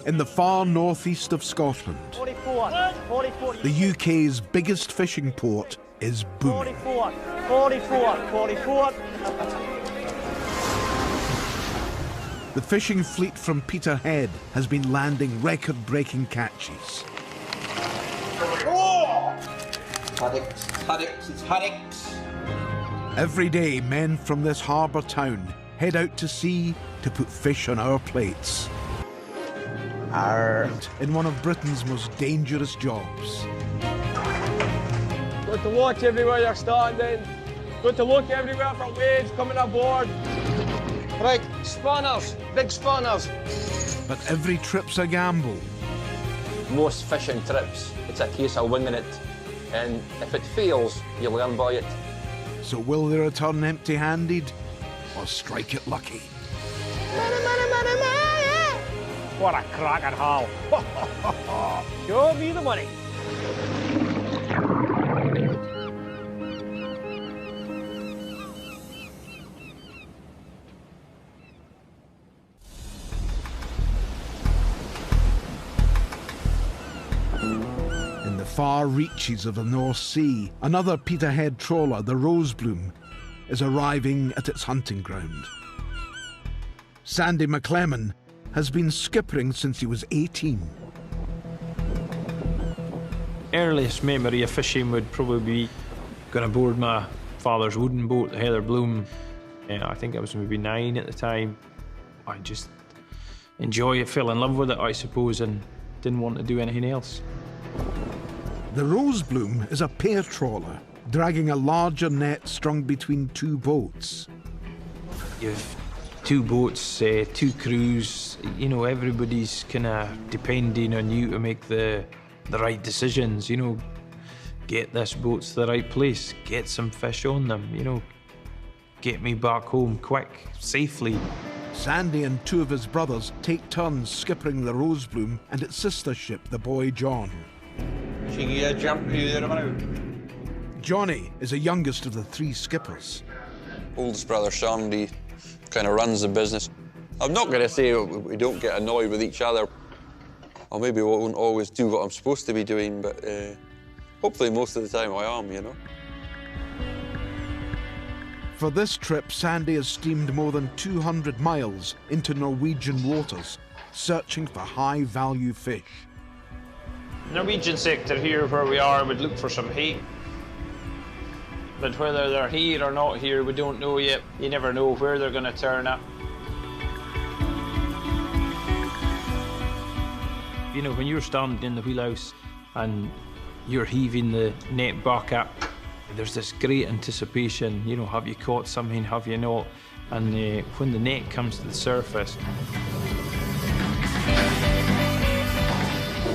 In the far northeast of Scotland, 44, the UK's biggest fishing port is booming. 44. The fishing fleet from Peterhead has been landing record-breaking catches. Haddocks, it's haddocks. Every day, men from this harbour town head out to sea to put fish on our plates. In one of Britain's most dangerous jobs. Got to watch everywhere you're standing. Got to look everywhere for waves coming aboard. Right, spanners, big spanners. But every trip's a gamble. Most fishing trips, it's a case of winging it. And if it fails, you learn by it. So will they return empty-handed or strike it lucky? What a cracking haul. Show me the money. In the far reaches of the North Sea, another Peterhead trawler, the Rosebloom, is arriving at its hunting ground. Sandy McClellan has been skippering since he was 18. Earliest memory of fishing would probably be going aboard my father's wooden boat, the Heather Bloom. I think I was maybe 9 at the time. I just enjoy it, fell in love with it, I suppose, and didn't want to do anything else. The Rosebloom is a pair trawler, dragging a larger net strung between two boats. You've 2 boats, 2 crews, you know, everybody's kind of depending on you to make the right decisions, you know. Get this boat to the right place, get some fish on them, you know. Get me back home quick, safely. Sandy and 2 of his brothers take turns skippering the Rosebloom and its sister ship, the Boy John. Johnny is the youngest of the 3 skippers. Oldest brother Sandy kind of runs the business. I'm not going to say we don't get annoyed with each other, or maybe we won't always do what I'm supposed to be doing, but hopefully most of the time I am, you know. For this trip, Sandy has steamed more than 200 miles into Norwegian waters, searching for high-value fish. Norwegian sector here where we are would look for some hake. But whether they're here or not here, we don't know yet. You never know where they're going to turn up. You know, when you're standing in the wheelhouse and you're heaving the net back up, there's this great anticipation, you know, have you caught something, have you not? And when the net comes to the surface,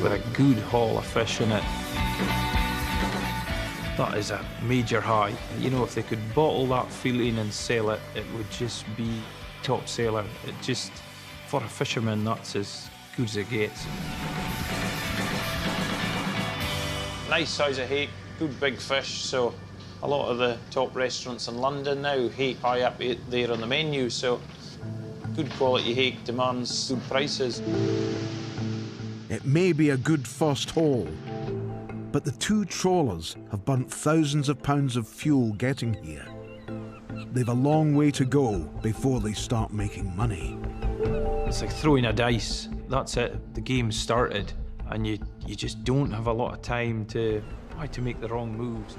with a good haul of fish in it, that is a major high. You know, if they could bottle that feeling and sell it, it would just be top seller. It just, for a fisherman, that's as good as it gets. Nice size of hake, good big fish, so a lot of the top restaurants in London now, hake high up there on the menu, so good quality hake demands good prices. It may be a good first haul, but the 2 trawlers have burnt thousands of pounds of fuel getting here. They've a long way to go before they start making money. It's like throwing a dice. That's it. The game's started, and you just don't have a lot of time to make the wrong moves.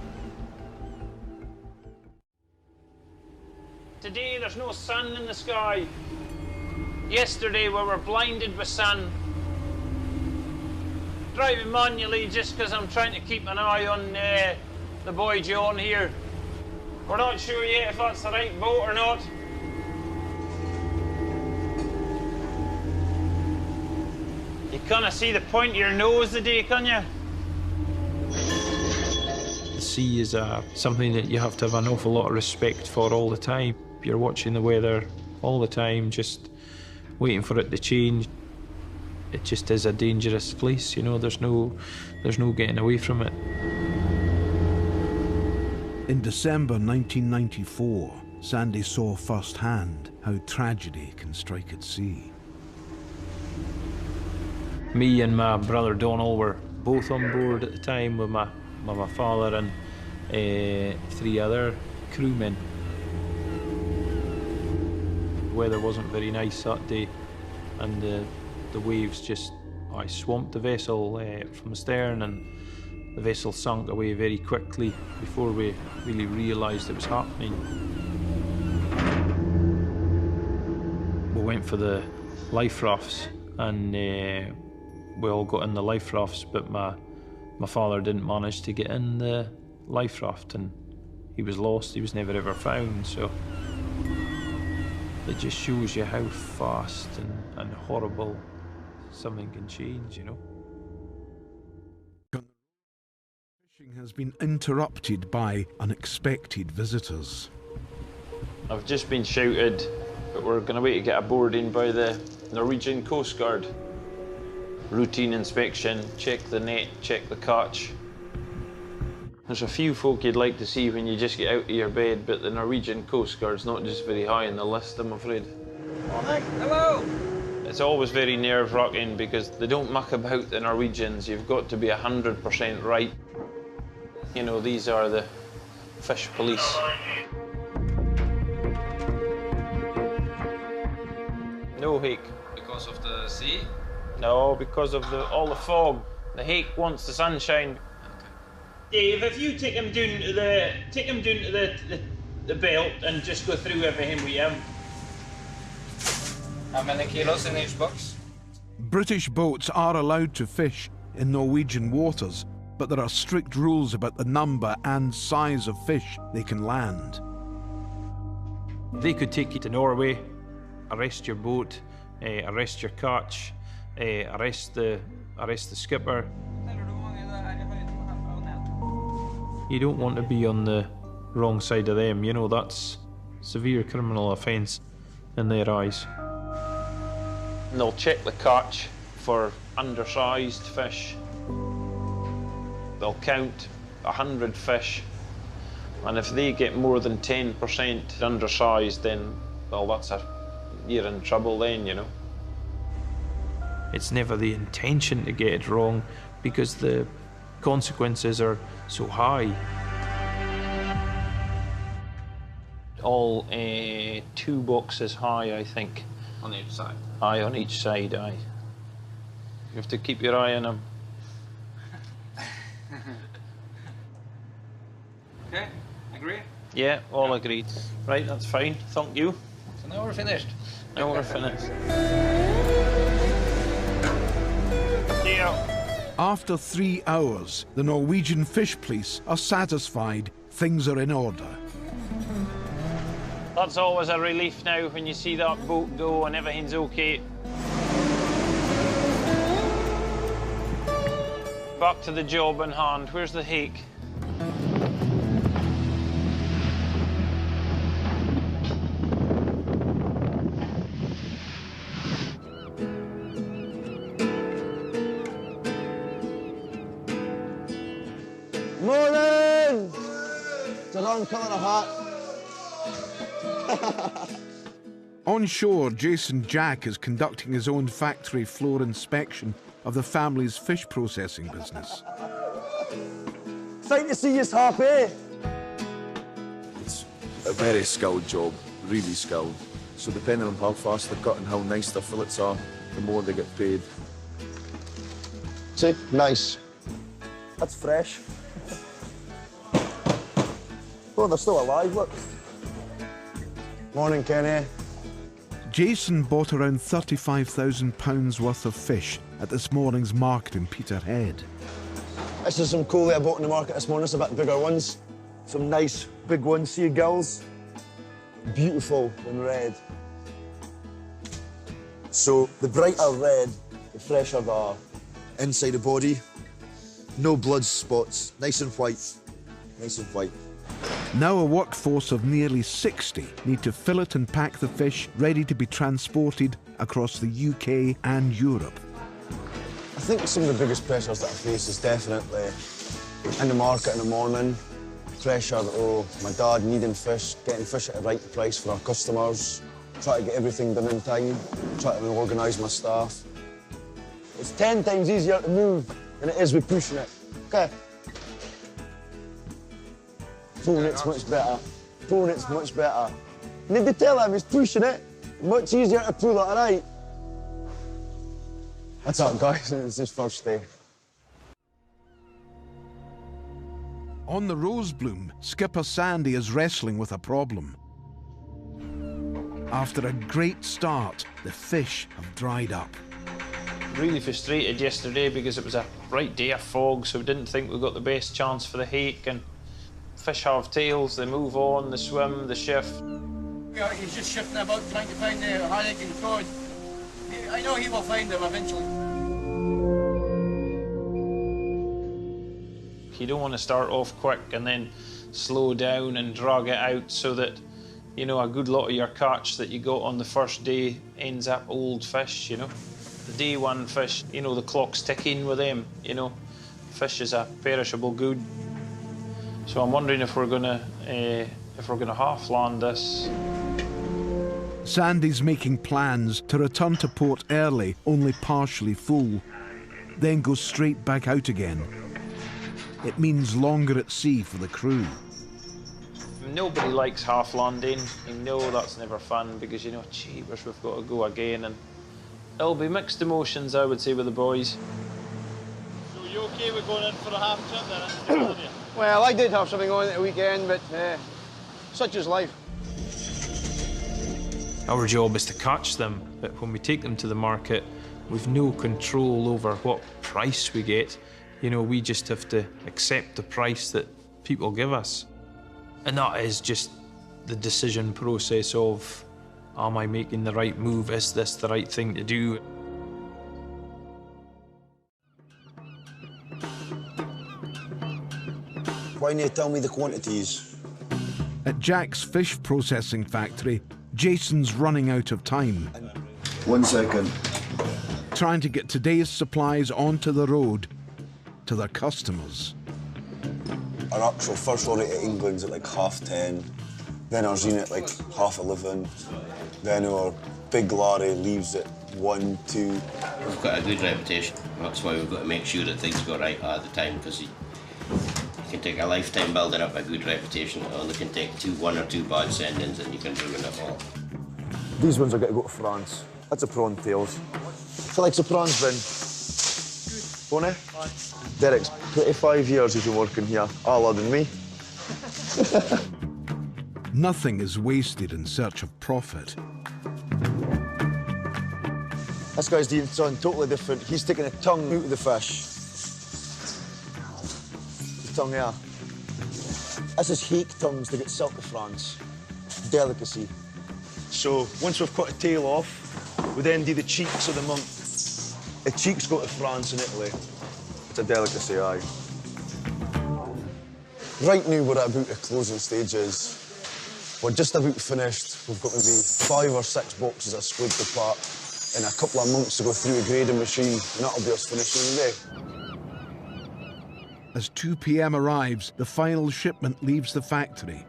Today there's no sun in the sky. Yesterday we were blinded with sun. Driving manually just because I'm trying to keep an eye on the Boy John here. We're not sure yet if that's the right boat or not. You kind of see the point of your nose today, can you? The sea is something that you have to have an awful lot of respect for all the time. You're watching the weather all the time, just waiting for it to change. It just is a dangerous place, you know, there's no getting away from it. In December 1994, Sandy saw firsthand how tragedy can strike at sea. Me and my brother Donald were both on board at the time with my father and 3 other crewmen. The weather wasn't very nice that day, and the waves just swamped the vessel from the stern, and the vessel sunk away very quickly before we really realised it was happening. We went for the life rafts, and we all got in the life rafts, but my father didn't manage to get in the life raft, and he was lost. He was never ever found. So it just shows you how fast and horrible something can change, you know. Fishing has been interrupted by unexpected visitors. I've just been shouted that we're going to wait to get aboard in by the Norwegian Coast Guard. Routine inspection, check the net, check the catch. There's a few folk you'd like to see when you just get out of your bed, but the Norwegian Coast Guard's not just very high on the list, I'm afraid. Morning. Hello. It's always very nerve-wracking because they don't muck about, the Norwegians. You've got to be 100% right. You know, these are the fish police. No hake. Because of the sea? No, because of all the fog. The hake wants the sunshine. Dave, if you take him down to the belt and just go through everything with him. How many kilos in each box? British boats are allowed to fish in Norwegian waters, but there are strict rules about the number and size of fish they can land. They could take you to Norway, arrest your boat, arrest your catch, arrest the skipper. You don't want to be on the wrong side of them, you know, that's severe criminal offence in their eyes. And they'll check the catch for undersized fish. They'll count 100 fish, and if they get more than 10% undersized, then, well, you're in trouble then, you know. It's never the intention to get it wrong because the consequences are so high. All 2 boxes high, I think. On each side? Aye, on each side, aye. You have to keep your eye on them. Okay, agree? Yeah, all agreed. Right, that's fine, thank you. So now we're finished. Now we're finished. See ya. After 3 hours, the Norwegian Fish Police are satisfied things are in order. That's always a relief now when you see that boat go and everything's okay. Back to the job in hand. Where's the hake? Morning! It's the wrong colour of hat. On shore, Jason Jack is conducting his own factory floor inspection of the family's fish processing business. Excited to see you happy. It's a very skilled job, really skilled. So depending on how fast they cut and how nice their fillets are, the more they get paid. See, nice. That's fresh. Oh, they're still alive, look. Morning, Kenny. Jason bought around £35,000 worth of fish at this morning's market in Peterhead. This is some cool that I bought in the market this morning. It's a bit bigger ones. Some nice big ones, seagulls. Beautiful in red. So the brighter red, the fresher the inside the body. No blood spots, nice and white. Nice and white. Now a workforce of nearly 60 need to fillet and pack the fish ready to be transported across the UK and Europe. I think some of the biggest pressures that I face is definitely in the market in the morning. Pressure, my dad needing fish, getting fish at the right price for our customers, try to get everything done in time, try to organise my staff. It's 10 times easier to move than it is with pushing it. Okay. Pulling it's much better. Pulling it's much better. Need to tell him he's pushing it. Much easier to pull it, all right? What's up, guys? It's his first day. On the Rosebloom, skipper Sandy is wrestling with a problem. After a great start, the fish have dried up. Really frustrated yesterday because it was a bright day of fog, so we didn't think we got the best chance for the hake. And fish have tails, they move on, they swim, they shift. Yeah, he's just shifting about trying to find the haddock and cod. I know he will find them eventually. You don't want to start off quick and then slow down and drag it out so that, you know, a good lot of your catch that you got on the first day ends up old fish, you know. The day one fish, you know, the clock's ticking with them, you know. Fish is a perishable good. So I'm wondering if we're gonna half land this. Sandy's making plans to return to port early, only partially full, then go straight back out again. It means longer at sea for the crew. Nobody likes half landing. You know that's never fun because, you know, jeepers, we've got to go again. And it'll be mixed emotions, I would say, with the boys. So you okay with going in for a half trip then? Well, I did have something on at the weekend, but such is life. Our job is to catch them, but when we take them to the market, we've no control over what price we get. You know, we just have to accept the price that people give us. And that is just the decision process of, am I making the right move? Is this the right thing to do? Why don't you tell me the quantities? At Jack's fish processing factory, Jason's running out of time. 1 second. Trying to get today's supplies onto the road to their customers. Our actual first lorry to England's at like 10:30. Then our Zine at like 11:30. Then our big lorry leaves at 1, 2. We've got a good reputation. That's why we've got to make sure that things go right at the time, because it can take a lifetime building up a good reputation. It only can take 1 or 2 bad send-ins and you can ruin it all. These ones are going to go to France. That's a prawn tails. So like the prawns bin. Bonnie? Derek's 25 years he's been working here, all other than me. Nothing is wasted in search of profit. This guy's doing something totally different. He's taking a tongue out of the fish. The tongue here. This is hake tongues that get sent to France. Delicacy. So once we've cut the tail off, we then do the cheeks of the monk. The cheeks go to France and Italy. It's a delicacy, aye. Right now we're at about the closing stages. We're just about finished. We've got maybe 5 or 6 boxes of squid to part and a couple of months to go through a grading machine, and that'll be us finishing the day. As 2 p.m. arrives, the final shipment leaves the factory.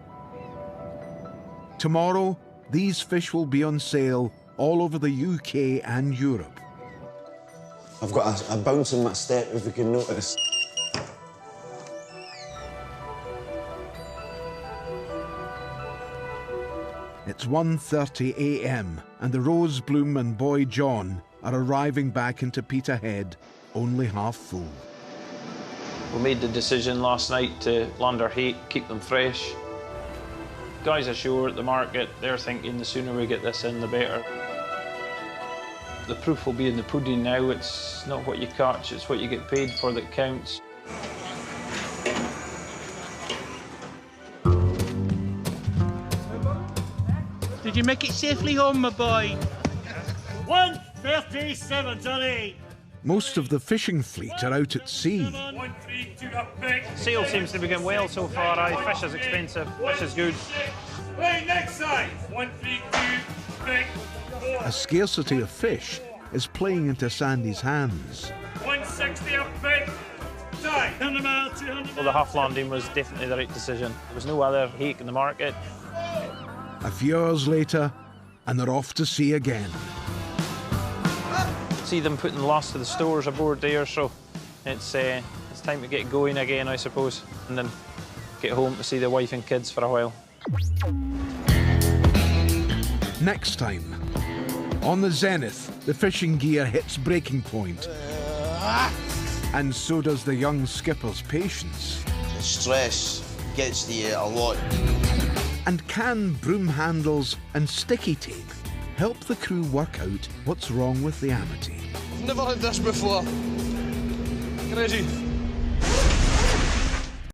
Tomorrow, these fish will be on sale all over the UK and Europe. I've got a bounce in my step, if you can notice. It's 1:30 a.m. and the Rosebloom and Boy John are arriving back into Peterhead, only half full. We made the decision last night to land our hake, keep them fresh. Guys ashore at the market, they're thinking the sooner we get this in, the better. The proof will be in the pudding now. It's not what you catch, it's what you get paid for that counts. Did you make it safely home, my boy? 1:37, Johnny. Most of the fishing fleet are out at sea. 132 up big. Sale seems to be going well so far. Fish is expensive, fish is good. Wait, next side. 132 big. A scarcity of fish is playing into Sandy's hands. 160 up big. Side. 100 mile, 200. Well, the half landing was definitely the right decision. There was no other hake in the market. A few hours later, and they're off to sea again. see them putting the last of the stores aboard there, so it's time to get going again, I suppose, and then get home to see the wife and kids for a while. Next time, on the Zenith, the fishing gear hits breaking point. And so does the young skipper's patience. The stress gets to you a lot. And can broom handles and sticky tape help the crew work out what's wrong with the Amity? I've never had this before. Crazy.